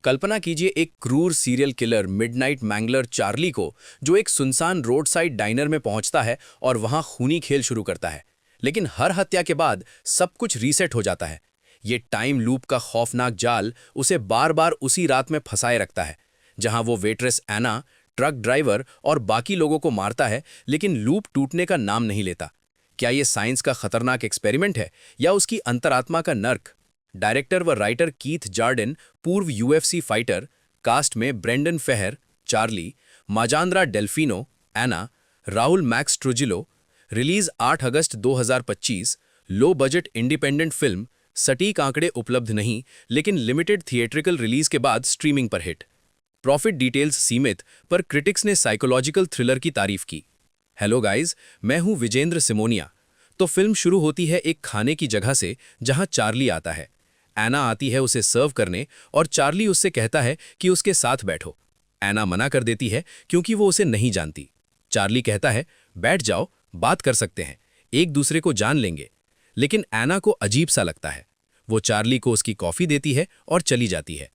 कल्पना कीजिए एक क्रूर सीरियल किलर मिडनाइट मैंगलर चार्ली को, जो एक सुनसान रोड साइड डाइनर में पहुंचता है और वहां खूनी खेल शुरू करता है। लेकिन हर हत्या के बाद सब कुछ रीसेट हो जाता है। ये टाइम लूप का खौफनाक जाल उसे बार बार उसी रात में फंसाए रखता है, जहां वो वेट्रेस एना, ट्रक ड्राइवर और बाकी लोगों को मारता है, लेकिन लूप टूटने का नाम नहीं लेता। क्या ये साइंस का खतरनाक एक्सपेरिमेंट है या उसकी अंतरात्मा का नर्क? डायरेक्टर व राइटर कीथ जार्डिन, पूर्व यूएफसी फाइटर, कास्ट में ब्रेंडन फेहर चार्ली, माजांद्रा डेल्फिनो एना, राहुल मैक्स ट्रुजिलो। रिलीज 8 अगस्त 2025। Low budget independent film. सटीक आंकड़े उपलब्ध नहीं, लेकिन लिमिटेड थिएट्रिकल रिलीज के बाद स्ट्रीमिंग पर हिट। प्रॉफिट डिटेल्स सीमित, पर क्रिटिक्स ने साइकोलॉजिकल थ्रिलर की तारीफ की। हेलो गाइज, मैं हूं विजेंद्र सिमोनिया। तो फिल्म शुरू होती है एक खाने की जगह से, जहां चार्ली आता है। एना आती है उसे सर्व करने और चार्ली उससे कहता है कि उसके साथ बैठो। एना मना कर देती है क्योंकि वो उसे नहीं जानती। चार्ली कहता है, बैठ जाओ, बात कर सकते हैं, एक दूसरे को जान लेंगे। लेकिन एना को अजीब सा लगता है। वो चार्ली को उसकी कॉफी देती है और चली जाती है।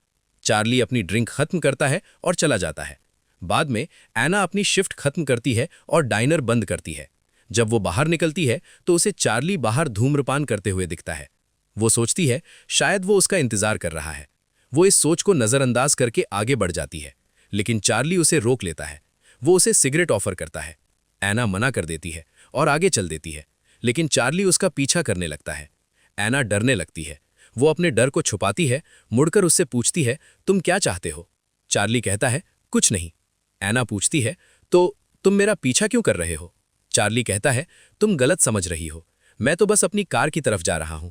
चार्ली अपनी ड्रिंक खत्म करता है और चला जाता है। बाद में एना अपनी शिफ्ट खत्म करती है और डाइनर बंद करती है। जब वो बाहर निकलती है तो उसे चार्ली बाहर धूम्रपान करते हुए दिखता है। वो सोचती है शायद वो उसका इंतजार कर रहा है। वो इस सोच को नजरअंदाज करके आगे बढ़ जाती है, लेकिन चार्ली उसे रोक लेता है। वो उसे सिगरेट ऑफर करता है। एना मना कर देती है और आगे चल देती है, लेकिन चार्ली उसका पीछा करने लगता है। एना डरने लगती है। वो अपने डर को छुपाती है, मुड़कर उससे पूछती है, तुम क्या चाहते हो? चार्ली कहता है, कुछ नहीं। एना पूछती है, तो तुम मेरा पीछा क्यों कर रहे हो? चार्ली कहता है, तुम गलत समझ रही हो, मैं तो बस अपनी कार की तरफ जा रहा हूं।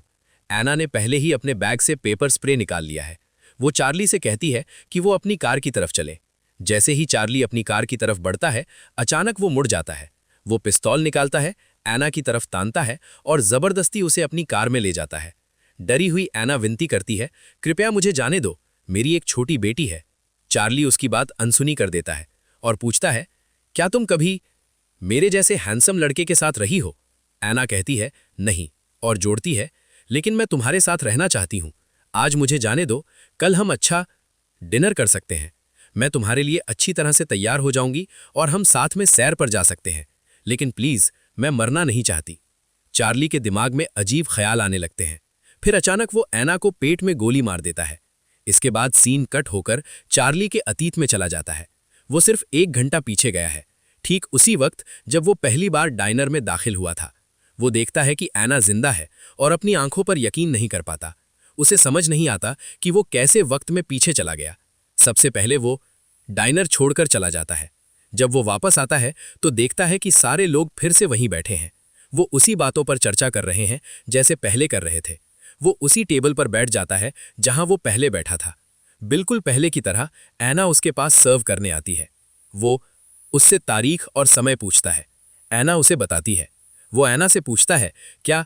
एना ने पहले ही अपने बैग से पेपर स्प्रे निकाल लिया है। वो चार्ली से कहती है कि वो अपनी कार की तरफ चले। जैसे ही चार्ली अपनी कार की तरफ बढ़ता है, अचानक वो मुड़ जाता है। वो पिस्तौल निकालता है, एना की तरफ तानता है और जबरदस्ती उसे अपनी कार में ले जाता है। डरी हुई एना विनती करती है, कृपया मुझे जाने दो, मेरी एक छोटी बेटी है। चार्ली उसकी बात अनसुनी कर देता है और पूछता है, क्या तुम कभी मेरे जैसे हैंडसम लड़के के साथ रही हो? एना कहती है, नहीं, और जोड़ती है, लेकिन मैं तुम्हारे साथ रहना चाहती हूं। आज मुझे जाने दो, कल हम अच्छा डिनर कर सकते हैं। मैं तुम्हारे लिए अच्छी तरह से तैयार हो जाऊंगी और हम साथ में सैर पर जा सकते हैं, लेकिन प्लीज, मैं मरना नहीं चाहती। चार्ली के दिमाग में अजीब ख्याल आने लगते हैं। फिर अचानक वो एना को पेट में गोली मार देता है। इसके बाद सीन कट होकर चार्ली के अतीत में चला जाता है। वो सिर्फ 1 घंटा पीछे गया है, ठीक उसी वक्त जब वो पहली बार डाइनर में दाखिल हुआ था। वो देखता है कि एना जिंदा है और अपनी आंखों पर यकीन नहीं कर पाता। उसे समझ नहीं आता कि वो कैसे वक्त में पीछे चला गया। सबसे पहले वो डाइनर छोड़कर चला जाता है। जब वो वापस आता है तो देखता है कि सारे लोग फिर से वहीं बैठे हैं। वो उसी बातों पर चर्चा कर रहे हैं जैसे पहले कर रहे थे। वो उसी टेबल पर बैठ जाता है जहां वो पहले बैठा था। बिल्कुल पहले की तरह एना उसके पास सर्व करने आती है। वो उससे तारीख और समय पूछता है। एना उसे बताती है। वो एना से पूछता है, क्या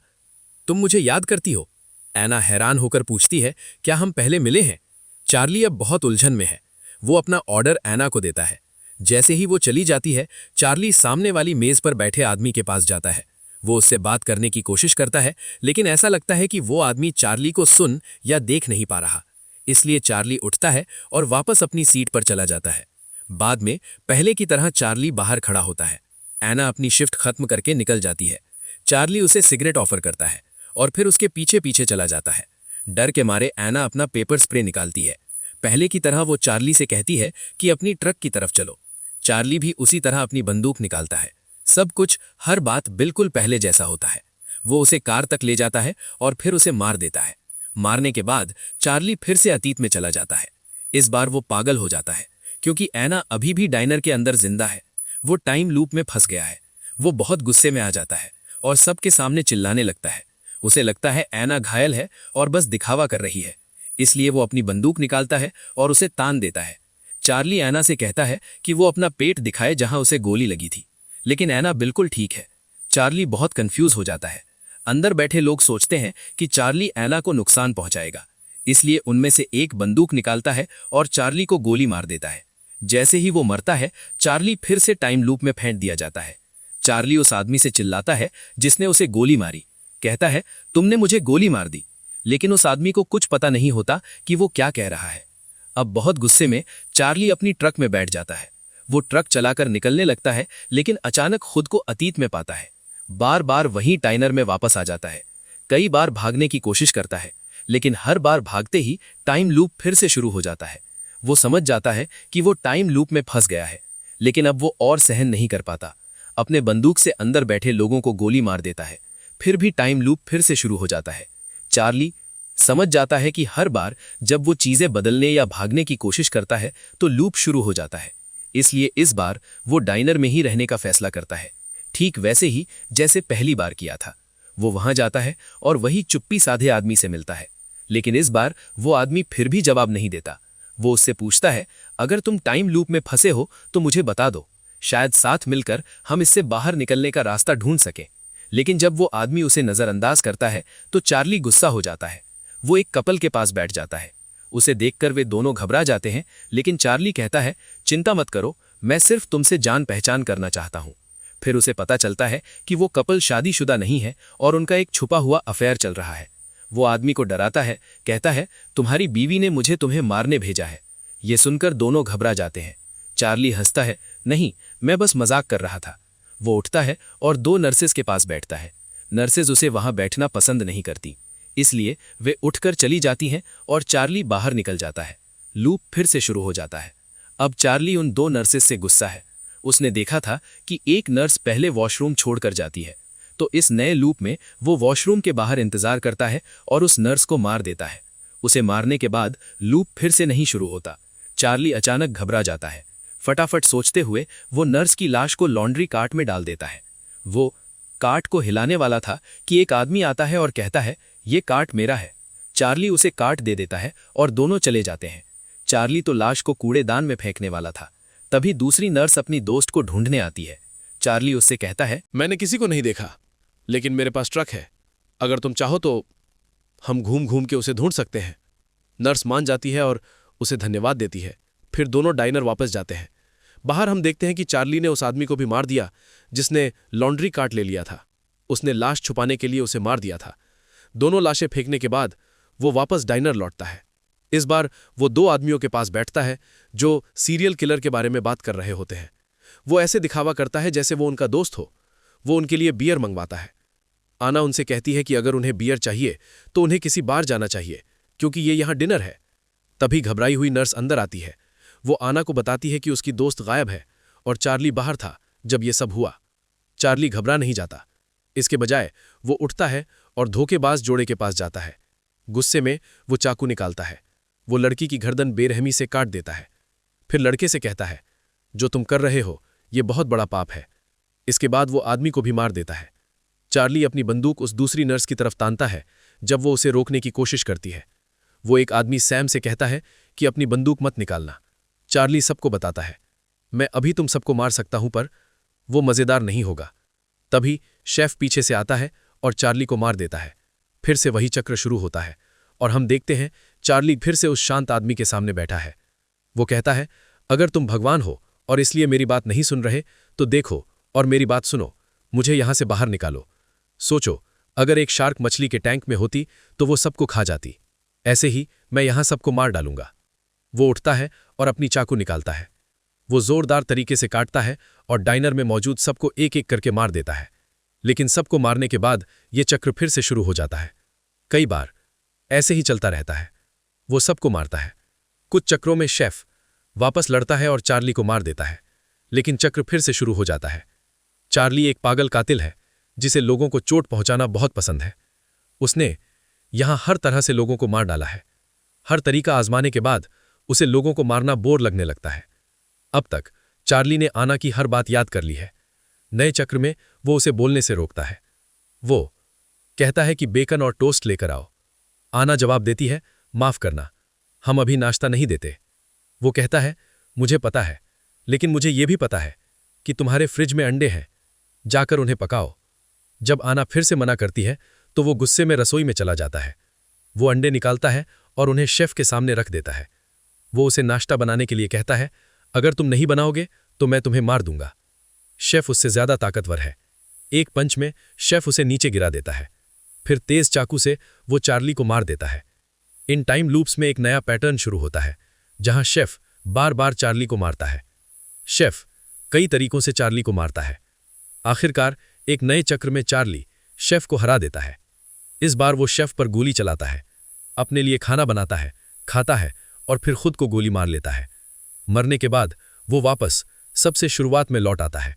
तुम मुझे याद करती हो? एना हैरान होकर पूछती है, क्या हम पहले मिले हैं? चार्ली अब बहुत उलझन में है। वो अपना ऑर्डर एना को देता है। जैसे ही वो चली जाती है, चार्ली सामने वाली मेज पर बैठे आदमी के पास जाता है। वो उससे बात करने की कोशिश करता है, लेकिन ऐसा लगता है कि वो आदमी चार्ली को सुन या देख नहीं पा रहा। इसलिए चार्ली उठता है और वापस अपनी सीट पर चला जाता है। बाद में पहले की तरह चार्ली बाहर खड़ा होता है। एना अपनी शिफ्ट खत्म करके निकल जाती है। चार्ली उसे सिगरेट ऑफर करता है और फिर उसके पीछे पीछे चला जाता है। डर के मारे एना अपना पेपर स्प्रे निकालती है। पहले की तरह वो चार्ली से कहती है कि अपनी ट्रक की तरफ चलो। चार्ली भी उसी तरह अपनी बंदूक निकालता है। सब कुछ, हर बात बिल्कुल पहले जैसा होता है। वो उसे कार तक ले जाता है और फिर उसे मार देता है। मारने के बाद चार्ली फिर से अतीत में चला जाता है। इस बार वो पागल हो जाता है क्योंकि एना अभी भी डाइनर के अंदर जिंदा है। वो टाइम लूप में फंस गया है। वो बहुत गुस्से में आ जाता है और सबके सामने चिल्लाने लगता है। उसे लगता है एना घायल है और बस दिखावा कर रही है। इसलिए वो अपनी बंदूक निकालता है और उसे तान देता है। चार्ली एना से कहता है कि वो अपना पेट दिखाए जहां उसे गोली लगी थी, लेकिन एना बिल्कुल ठीक है। चार्ली बहुत कंफ्यूज हो जाता है। अंदर बैठे लोग सोचते हैं कि चार्ली एना को नुकसान पहुंचाएगा, इसलिए उनमें से एक बंदूक निकालता है और चार्ली को गोली मार देता है। जैसे ही वो मरता है, चार्ली फिर से टाइम लूप में फेंक दिया जाता है। चार्ली उस आदमी से चिल्लाता है जिसने उसे गोली मारी। कहता है, तुमने मुझे गोली मार दी। लेकिन उस आदमी को कुछ पता नहीं होता कि वो क्या कह रहा है। अब बहुत गुस्से में चार्ली अपनी ट्रक में बैठ जाता है। वो ट्रक चलाकर निकलने लगता है, लेकिन अचानक खुद को अतीत में पाता है। बार बार वहीं डाइनर में वापस आ जाता है। कई बार भागने की कोशिश करता है, लेकिन हर बार भागते ही टाइम लूप फिर से शुरू हो जाता है। वो समझ जाता है कि वो टाइम लूप में फंस गया है, लेकिन अब वो और सहन नहीं कर पाता। अपने बंदूक से अंदर बैठे लोगों को गोली मार देता है। फिर भी टाइम लूप फिर से शुरू हो जाता है। चार्ली समझ जाता है कि हर बार जब वो चीजें बदलने या भागने की कोशिश करता है तो लूप शुरू हो जाता है। इसलिए इस बार वो डाइनर में ही रहने का फैसला करता है, ठीक वैसे ही जैसे पहली बार किया था। वो वहां जाता है और वही चुप्पी साधे आदमी से मिलता है, लेकिन इस बार वो आदमी फिर भी जवाब नहीं देता। वो उससे पूछता है, अगर तुम टाइम लूप में फंसे हो तो मुझे बता दो, शायद साथ मिलकर हम इससे बाहर निकलने का रास्ता ढूंढ सकें। लेकिन जब वो आदमी उसे नजरअंदाज करता है तो चार्ली गुस्सा हो जाता है। वो एक कपल के पास बैठ जाता है। उसे देखकर वे दोनों घबरा जाते हैं, लेकिन चार्ली कहता है, चिंता मत करो, मैं सिर्फ तुमसे जान पहचान करना चाहता हूं। फिर उसे पता चलता है कि वो कपल शादीशुदा नहीं है और उनका एक छुपा हुआ अफेयर चल रहा है। वो आदमी को डराता है, कहता है, तुम्हारी बीवी ने मुझे तुम्हें मारने भेजा है। ये सुनकर दोनों घबरा जाते हैं। चार्ली हंसता है, नहीं, मैं बस मजाक कर रहा था। वो उठता है और 2 नर्सेस के पास बैठता है। नर्सेस उसे वहां बैठना पसंद नहीं करती, इसलिए वे उठकर चली जाती हैं और चार्ली बाहर निकल जाता है। लूप फिर से शुरू हो जाता है। अब चार्ली उन 2 नर्सेस से गुस्सा है। उसने देखा था कि एक नर्स पहले वॉशरूम छोड़कर जाती है, तो इस नए लूप में वो वॉशरूम के बाहर इंतजार करता है और उस नर्स को मार देता है। उसे मारने के बाद लूप फिर से नहीं शुरू होता। चार्ली अचानक घबरा जाता है। फटाफट सोचते हुए वो नर्स की लाश को लॉन्ड्री कार्ट में डाल देता है। वो कार्ट को हिलाने वाला था कि एक आदमी आता है और कहता है, ये कार्ट मेरा है। चार्ली उसे कार्ट दे देता है और दोनों चले जाते हैं। चार्ली तो लाश को कूड़ेदान में फेंकने वाला था। तभी दूसरी नर्स अपनी दोस्त को ढूंढने आती है। चार्ली उससे कहता है, मैंने किसी को नहीं देखा, लेकिन मेरे पास ट्रक है। अगर तुम चाहो तो हम घूम घूम के उसे ढूंढ सकते हैं। नर्स मान जाती है और उसे धन्यवाद देती है। फिर दोनों डाइनर वापस जाते हैं। बाहर हम देखते हैं कि चार्ली ने उस आदमी को भी मार दिया जिसने लॉन्ड्री कार्ट ले लिया था। उसने लाश छुपाने के लिए उसे मार दिया था। दोनों लाशें फेंकने के बाद वो वापस डाइनर लौटता है। इस बार वो 2 आदमियों के पास बैठता है जो सीरियल किलर के बारे में बात कर रहे होते हैं। वो ऐसे दिखावा करता है जैसे वो उनका दोस्त हो। वो उनके लिए बियर मंगवाता है। आना उनसे कहती है कि अगर उन्हें बियर चाहिए तो उन्हें किसी बार जाना चाहिए, क्योंकि ये यहां डिनर है। तभी घबराई हुई नर्स अंदर आती है। वो आना को बताती है कि उसकी दोस्त गायब है और चार्ली बाहर था जब ये सब हुआ। चार्ली घबरा नहीं जाता। इसके बजाय वो उठता है और धोखेबाज जोड़े के पास जाता है। गुस्से में वो चाकू निकालता है। वो लड़की की गर्दन बेरहमी से काट देता है। फिर लड़के से कहता है, जो तुम कर रहे हो ये बहुत बड़ा पाप है। इसके बाद वो आदमी को भी मार देता है। चार्ली अपनी बंदूक उस दूसरी नर्स की तरफ तानता है जब वो उसे रोकने की कोशिश करती है। वो एक आदमी सैम से कहता है कि अपनी बंदूक मत निकालना। चार्ली सबको बताता है, मैं अभी तुम सबको मार सकता हूं, पर वो मजेदार नहीं होगा। तभी शेफ पीछे से आता है और चार्ली को मार देता है। फिर से वही चक्र शुरू होता है और हम देखते हैं चार्ली फिर से उस शांत आदमी के सामने बैठा है। वो कहता है, अगर तुम भगवान हो और इसलिए मेरी बात नहीं सुन रहे तो देखो और मेरी बात सुनो, मुझे यहां से बाहर निकालो। सोचो, अगर एक शार्क मछली के टैंक में होती तो वो सबको खा जाती। ऐसे ही मैं यहां सबको मार डालूंगा। वो उठता है और अपनी चाकू निकालता है। वो जोरदार तरीके से काटता है और डाइनर में मौजूद सबको एक एक करके मार देता है। लेकिन सबको मारने के बाद ये चक्र फिर से शुरू हो जाता है। कई बार ऐसे ही चलता रहता है। वो सबको मारता है। कुछ चक्रों में शेफ वापस लड़ता है और चार्ली को मार देता है, लेकिन चक्र फिर से शुरू हो जाता है। चार्ली एक पागल कातिल है जिसे लोगों को चोट पहुंचाना बहुत पसंद है। उसने यहां हर तरह से लोगों को मार डाला है। हर तरीका आजमाने के बाद उसे लोगों को मारना बोर लगने लगता है। अब तक चार्ली ने आना की हर बात याद कर ली है। नए चक्र में वो उसे बोलने से रोकता है। वो कहता है कि बेकन और टोस्ट लेकर आओ। आना जवाब देती है, माफ करना, हम अभी नाश्ता नहीं देते। वो कहता है, मुझे पता है, लेकिन मुझे ये भी पता है कि तुम्हारे फ्रिज में अंडे हैं, जाकर उन्हें पकाओ। जब आना फिर से मना करती है तो वो गुस्से में रसोई में चला जाता है। वो अंडे निकालता है और उन्हें शेफ के सामने रख देता है। वो उसे नाश्ता बनाने के लिए कहता है, अगर तुम नहीं बनाओगे तो मैं तुम्हें मार दूंगा। शेफ उससे ज्यादा ताकतवर है। एक पंच में शेफ उसे नीचे गिरा देता है। फिर तेज चाकू से वो चार्ली को मार देता है। इन टाइम लूप्स में एक नया पैटर्न शुरू होता है। जहां शेफ बार बार चार्ली को मारता है। शेफ कई तरीकों से चार्ली को मारता है। आखिरकार एक नए चक्र में चार्ली शेफ को हरा देता है। इस बार वो शेफ पर गोली चलाता है, अपने लिए खाना बनाता है, खाता है और फिर खुद को गोली मार लेता है। मरने के बाद वो वापस सबसे शुरुआत में लौट आता है।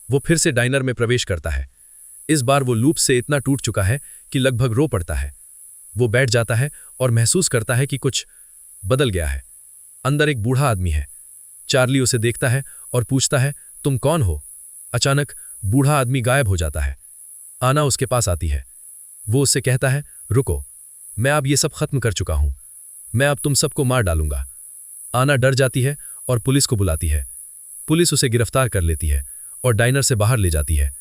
वो फिर से डाइनर में प्रवेश करता है। इस बार वो लूप से इतना टूट चुका है कि लगभग रो पड़ता है। वो बैठ जाता है और महसूस करता है कि कुछ बदल गया है। अंदर एक बूढ़ा आदमी है। चार्ली उसे देखता है और पूछता है, तुम कौन हो? अचानक बूढ़ा आदमी गायब हो जाता है। आना उसके पास आती है। वो उससे कहता है, रुको, मैं अब ये सब खत्म कर चुका हूं। मैं अब तुम सबको मार डालूंगा। आना डर जाती है और पुलिस को बुलाती है। पुलिस उसे गिरफ्तार कर लेती है और डाइनर से बाहर ले जाती है।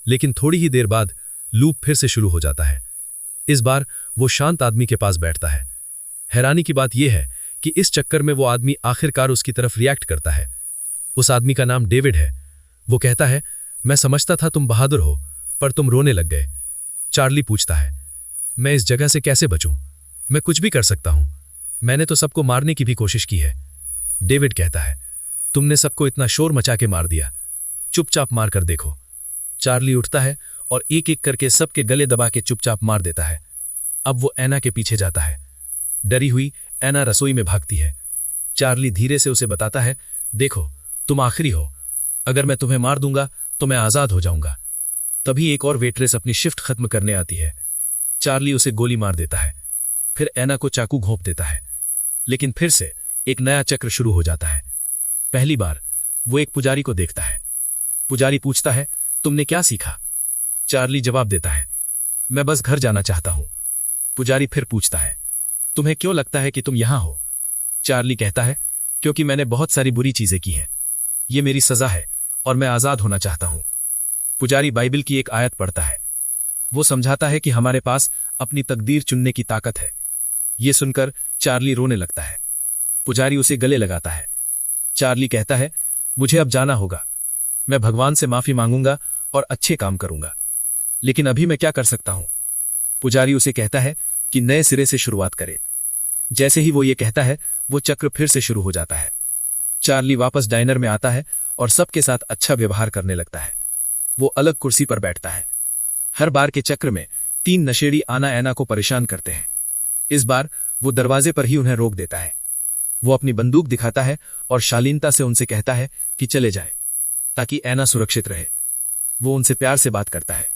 लेकिन थोड़ी ही देर बाद लूप फिर से शुरू हो जाता है। इस बार वो शांत आदमी के पास बैठता है। हैरानी की बात यह है कि इस चक्कर में वो आदमी आखिरकार उसकी तरफ रिएक्ट करता है। उस आदमी का नाम डेविड है। वो कहता है, मैं समझता था तुम बहादुर हो, पर तुम रोने लग गए। चार्ली पूछता है, मैं इस जगह से कैसे बचूं? मैं कुछ भी कर सकता हूं। मैंने तो सबको मारने की भी कोशिश की है। डेविड कहता है, तुमने सबको इतना शोर मचा के मार दिया, चुपचाप मार कर देखो। चार्ली उठता है और एक एक करके सबके गले दबा के चुपचाप मार देता है। अब वो ऐना के पीछे जाता है। डरी हुई ऐना रसोई में भागती है। चार्ली धीरे से उसे बताता है, देखो, तुम आखिरी हो। अगर मैं तुम्हें मार दूंगा तो मैं आजाद हो जाऊंगा। तभी एक और वेट्रेस अपनी शिफ्ट खत्म करने आती है। चार्ली उसे गोली मार देता है, फिर ऐना को चाकू घोंप देता है। लेकिन फिर से एक नया चक्र शुरू हो जाता है। पहली बार वो एक पुजारी को देखता है। पुजारी पूछता है, तुमने क्या सीखा? चार्ली जवाब देता है, मैं बस घर जाना चाहता हूं। पुजारी फिर पूछता है, तुम्हें क्यों लगता है कि तुम यहां हो? चार्ली कहता है, क्योंकि मैंने बहुत सारी बुरी चीजें की हैं। ये मेरी सजा है और मैं आजाद होना चाहता हूं। पुजारी बाइबल की एक आयत पढ़ता है। वो समझाता है कि हमारे पास अपनी तकदीर चुनने की ताकत है। ये सुनकर चार्ली रोने लगता है। पुजारी उसे गले लगाता है। चार्ली कहता है, मुझे अब जाना होगा। मैं भगवान से माफी मांगूंगा और अच्छे काम करूंगा। लेकिन अभी मैं क्या कर सकता हूं? पुजारी उसे कहता है कि नए सिरे से शुरुआत करे। जैसे ही वो ये कहता है, वो चक्र फिर से शुरू हो जाता है। चार्ली वापस डाइनर में आता है और सबके साथ अच्छा व्यवहार करने लगता है। वो अलग कुर्सी पर बैठता है। हर बार के चक्र में 3 नशेड़ी आना ऐना को परेशान करते हैं। इस बार वो दरवाजे पर ही उन्हें रोक देता है। वो अपनी बंदूक दिखाता है और शालीनता से उनसे कहता है कि चले जाए, ताकि ऐना सुरक्षित रहे। वो उनसे प्यार से बात करता है।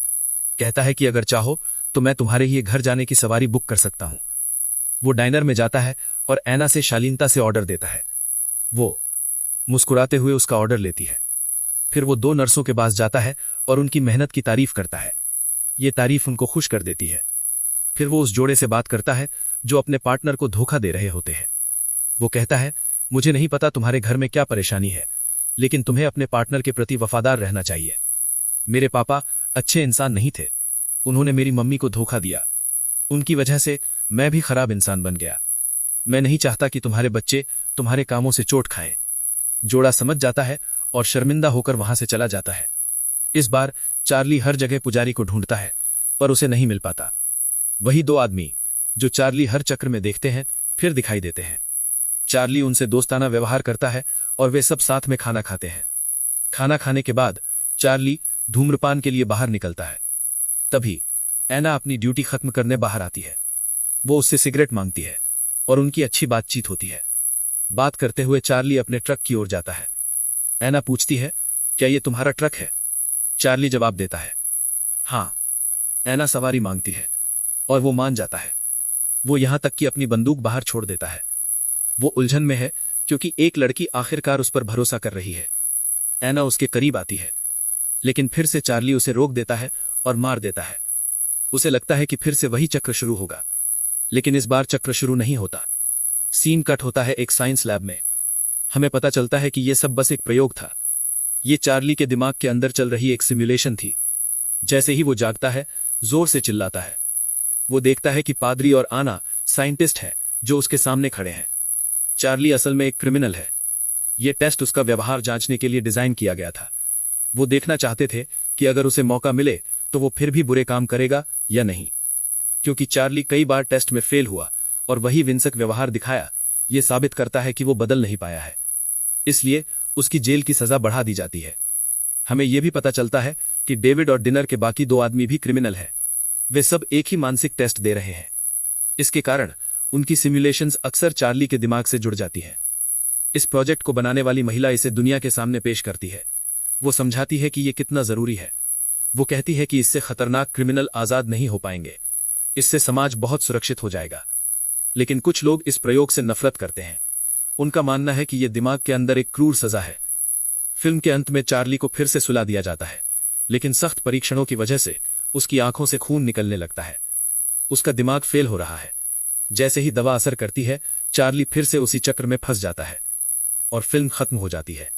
कहता है कि अगर चाहो तो मैं तुम्हारे ही घर जाने की सवारी बुक कर सकता हूं। वो डाइनर में जाता है और ऐना से शालीनता से ऑर्डर देता है। वो मुस्कुराते हुए उसका ऑर्डर लेती है। फिर वो 2 नर्सों के पास जाता है और उनकी मेहनत की तारीफ करता है। ये तारीफ उनको खुश कर देती है। फिर वो उस जोड़े से बात करता है जो अपने पार्टनर को धोखा दे रहे होते हैं। वो कहता है, मुझे नहीं पता तुम्हारे घर में क्या परेशानी है, लेकिन तुम्हें अपने पार्टनर के प्रति वफादार रहना चाहिए। मेरे पापा अच्छे इंसान नहीं थे। उन्होंने मेरी मम्मी को धोखा दिया। उनकी वजह से मैं भी खराब इंसान बन गया। मैं नहीं चाहता कि तुम्हारे बच्चे तुम्हारे कामों से चोट खाएं। जोड़ा समझ जाता है और शर्मिंदा होकर वहां से चला जाता है। इस बार चार्ली हर जगह पुजारी को ढूंढता है, पर उसे नहीं मिल पाता। वही 2 आदमी जो चार्ली हर चक्र में देखते हैं फिर दिखाई देते हैं। चार्ली उनसे दोस्ताना व्यवहार करता है और वे सब साथ में खाना खाते हैं। खाना खाने के बाद चार्ली धूम्रपान के लिए बाहर निकलता है। तभी ऐना अपनी ड्यूटी खत्म करने बाहर आती है। वो उससे सिगरेट मांगती है और उनकी अच्छी बातचीत होती है। बात करते हुए चार्ली अपने ट्रक की ओर जाता है। ऐना पूछती है, क्या ये तुम्हारा ट्रक है? चार्ली जवाब देता है, हां। ऐना सवारी मांगती है और वो मान जाता है। वो यहां तक कि अपनी बंदूक बाहर छोड़ देता है। वो उलझन में है क्योंकि एक लड़की आखिरकार उस पर भरोसा कर रही है। ऐना उसके करीब आती है, लेकिन फिर से चार्ली उसे रोक देता है और मार देता है। उसे लगता है कि फिर से वही चक्र शुरू होगा, लेकिन इस बार चक्र शुरू नहीं होता। सीन कट होता है एक साइंस लैब में। हमें पता चलता है कि यह सब बस एक प्रयोग था। ये चार्ली के दिमाग के अंदर चल रही एक सिमुलेशन थी। जैसे ही वो जागता है, जोर से चिल्लाता है। वो देखता है कि पादरी और आना साइंटिस्ट है जो उसके सामने खड़े हैं। चार्ली असल में एक क्रिमिनल है। ये टेस्ट उसका व्यवहार जांचने के लिए डिजाइन किया गया था। वो देखना चाहते थे कि अगर उसे मौका मिले तो वो फिर भी बुरे काम करेगा या नहीं। क्योंकि चार्ली कई बार टेस्ट में फेल हुआ और वही विंसक व्यवहार दिखाया यह साबित करता है कि वो बदल नहीं पाया है, इसलिए उसकी जेल की सजा बढ़ा दी जाती है। हमें यह भी पता चलता है कि डेविड और डिनर के बाकी 2 आदमी भी क्रिमिनल हैं। वे सब एक ही मानसिक टेस्ट दे रहे हैं। इसके कारण उनकी सिमुलेशंस अक्सर चार्ली के दिमाग से जुड़ जाती है। इस प्रोजेक्ट को बनाने वाली महिला इसे दुनिया के सामने पेश करती है। वो समझाती है कि यह कितना जरूरी है। वो कहती है कि इससे खतरनाक क्रिमिनल आजाद नहीं हो पाएंगे, इससे समाज बहुत सुरक्षित हो जाएगा। लेकिन कुछ लोग इस प्रयोग से नफरत करते हैं। उनका मानना है कि यह दिमाग के अंदर एक क्रूर सजा है। फिल्म के अंत में चार्ली को फिर से सुला दिया जाता है, लेकिन सख्त परीक्षणों की वजह से उसकी आंखों से खून निकलने लगता है। उसका दिमाग फेल हो रहा है। जैसे ही दवा असर करती है, चार्ली फिर से उसी चक्र में फंस जाता है और फिल्म खत्म हो जाती है।